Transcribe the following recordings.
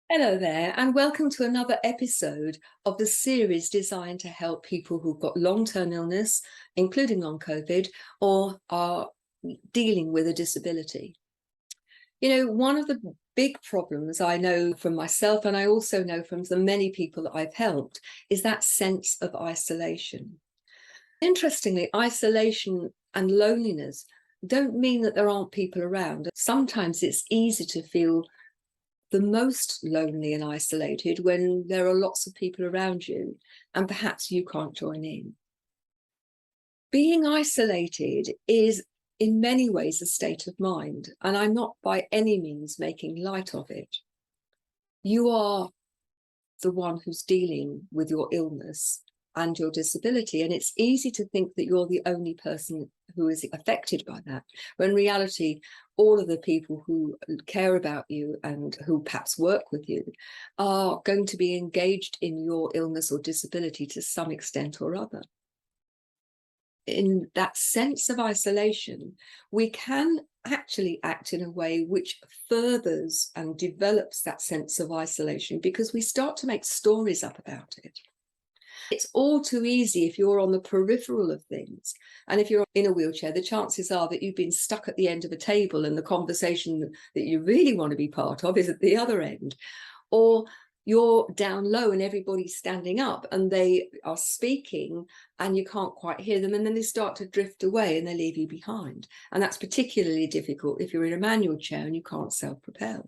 Hello there, and welcome to another episode of the series designed to help people who've got long-term illness, including long COVID, or are dealing with a disability. You know, one of the big problems I know from myself, and I also know from the many people that I've helped, is that sense of isolation. Interestingly, isolation and loneliness don't mean that there aren't people around. Sometimes it's easy to feel the most lonely and isolated when there are lots of people around you and perhaps you can't join in. Being isolated is in many ways a state of mind, and I'm not by any means making light of it. You are the one who's dealing with your illness and your disability, and it's easy to think that you're the only person who is affected by that, when in reality all of the people who care about you and who perhaps work with you are going to be engaged in your illness or disability to some extent or other. In that sense of isolation, we can actually act in a way which furthers and develops that sense of isolation, because we start to make stories up about it. It's all too easy if you're on the peripheral of things, and if you're in a wheelchair, the chances are that you've been stuck at the end of a table and the conversation that you really want to be part of is at the other end. Or you're down low and everybody's standing up and they are speaking and you can't quite hear them, and then they start to drift away and they leave you behind. And that's particularly difficult if you're in a manual chair and you can't self-propel.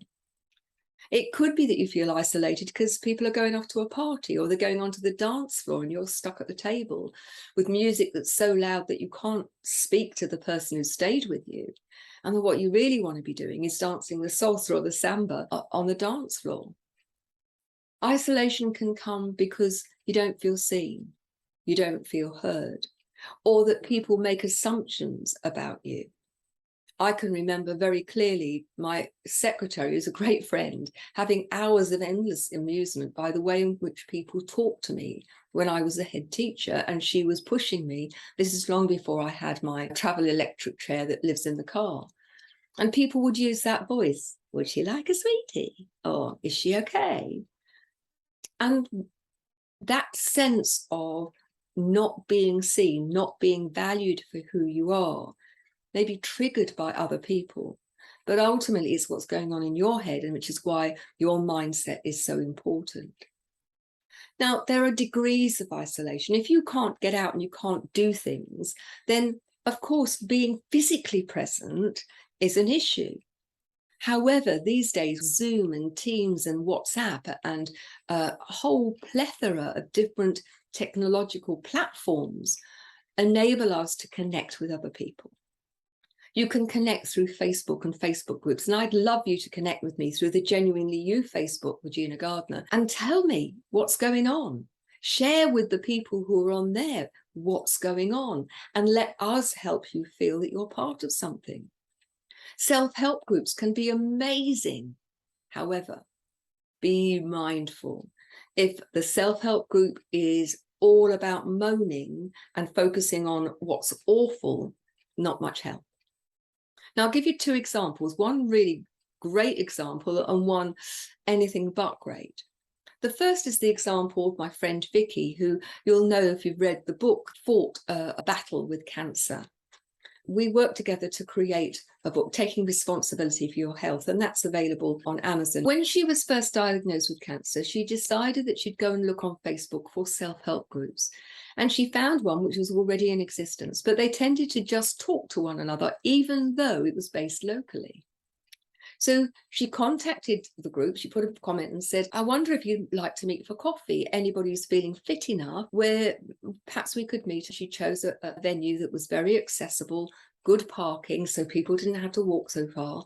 It could be that you feel isolated because people are going off to a party, or they're going onto the dance floor and you're stuck at the table with music that's so loud that you can't speak to the person who stayed with you. And then what you really want to be doing is dancing the salsa or the samba on the dance floor. Isolation can come because you don't feel seen, you don't feel heard, or that people make assumptions about you. I can remember very clearly my secretary, who's a great friend, having hours of endless amusement by the way in which people talked to me when I was a head teacher, and she was pushing me. This is long before I had my travel electric chair that lives in the car. And people would use that voice. Would she like a sweetie? Or is she okay? And that sense of not being seen, not being valued for who you are, may be triggered by other people, but ultimately it's what's going on in your head, and which is why your mindset is so important. Now, there are degrees of isolation. If you can't get out and you can't do things, then of course being physically present is an issue. However, these days, Zoom and Teams and WhatsApp and a whole plethora of different technological platforms enable us to connect with other people. You can connect through Facebook and Facebook groups, and I'd love you to connect with me through the Genuinely You Facebook, Regina Gardner, and tell me what's going on. Share with the people who are on there what's going on, and let us help you feel that you're part of something. Self-help groups can be amazing. However, be mindful. If the self-help group is all about moaning and focusing on what's awful, not much help. Now, I'll give you two examples, one really great example and one anything but great. The first is the example of my friend Vicky, who you'll know if you've read the book, fought a battle with cancer. We worked together to create a book, Taking Responsibility for Your Health, and that's available on Amazon. When she was first diagnosed with cancer, she decided that she'd go and look on Facebook for self-help groups. And she found one which was already in existence, but they tended to just talk to one another, even though it was based locally. So she contacted the group, she put a comment and said, I wonder if you'd like to meet for coffee. Anybody who's feeling fit enough where perhaps we could meet. She chose a venue that was very accessible, good parking, so people didn't have to walk so far.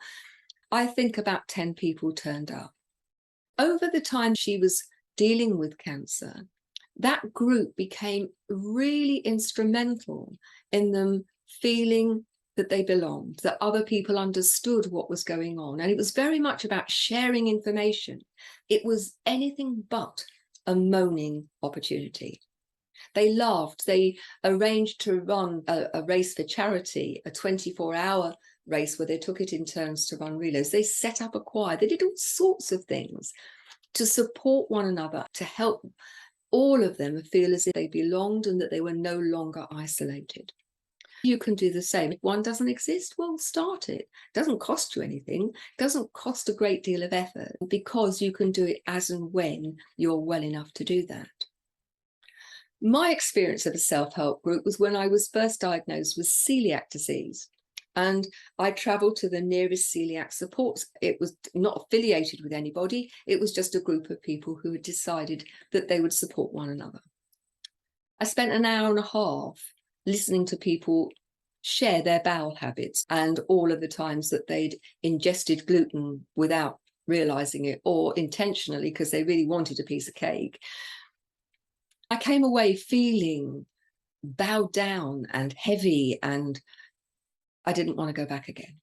I think about 10 people turned up. Over the time she was dealing with cancer, that group became really instrumental in them feeling that they belonged, that other people understood what was going on. And it was very much about sharing information. It was anything but a moaning opportunity. They laughed. They arranged to run a race for charity, a 24-hour race where they took it in turns to run relays. They set up a choir. They did all sorts of things. to support one another, to help all of them feel as if they belonged and that they were no longer isolated. You can do the same. If one doesn't exist, well, start it. It doesn't cost you anything. It doesn't cost a great deal of effort, because you can do it as and when you're well enough to do that. My experience of a self-help group was when I was first diagnosed with celiac disease. And I travelled to the nearest celiac support. It was not affiliated with anybody. It was just a group of people who had decided that they would support one another. I spent an hour and a half listening to people share their bowel habits and all of the times that they'd ingested gluten without realising it, or intentionally because they really wanted a piece of cake. I came away feeling bowed down and heavy, and I didn't want to go back again.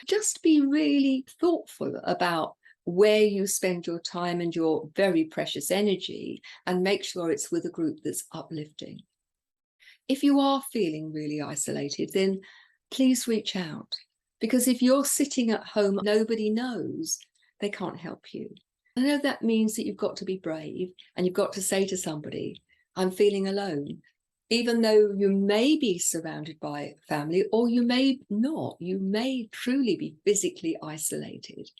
Just be really thoughtful about where you spend your time and your very precious energy, and make sure it's with a group that's uplifting. If you are feeling really isolated, then please reach out, because if you're sitting at home, nobody knows, they can't help you. I know that means that you've got to be brave, and you've got to say to somebody, I'm feeling alone. Even though you may be surrounded by family, or you may not, you may truly be physically isolated.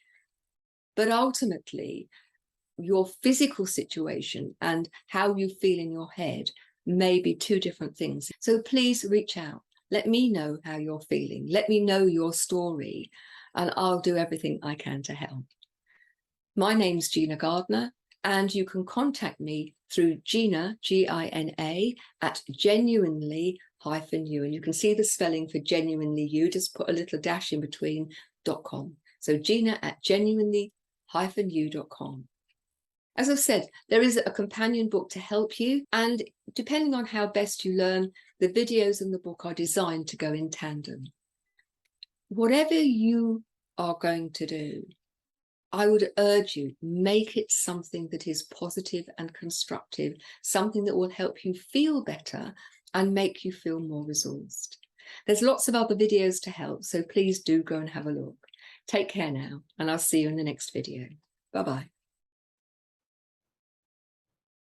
But ultimately, your physical situation and how you feel in your head may be two different things. So please reach out. Let me know how you're feeling. Let me know your story, and I'll do everything I can to help. My name's Gina Gardner, and you can contact me through Gina, Gina, at genuinely-you. And you can see the spelling for genuinely you, just put a little dash in between .com. So Gina at genuinely-you.com. As I've said, there is a companion book to help you, and depending on how best you learn, the videos in the book are designed to go in tandem. Whatever you are going to do, I would urge you, make it something that is positive and constructive, something that will help you feel better and make you feel more resourced. There's lots of other videos to help, so please do go and have a look. Take care now, and I'll see you in the next video. Bye-bye.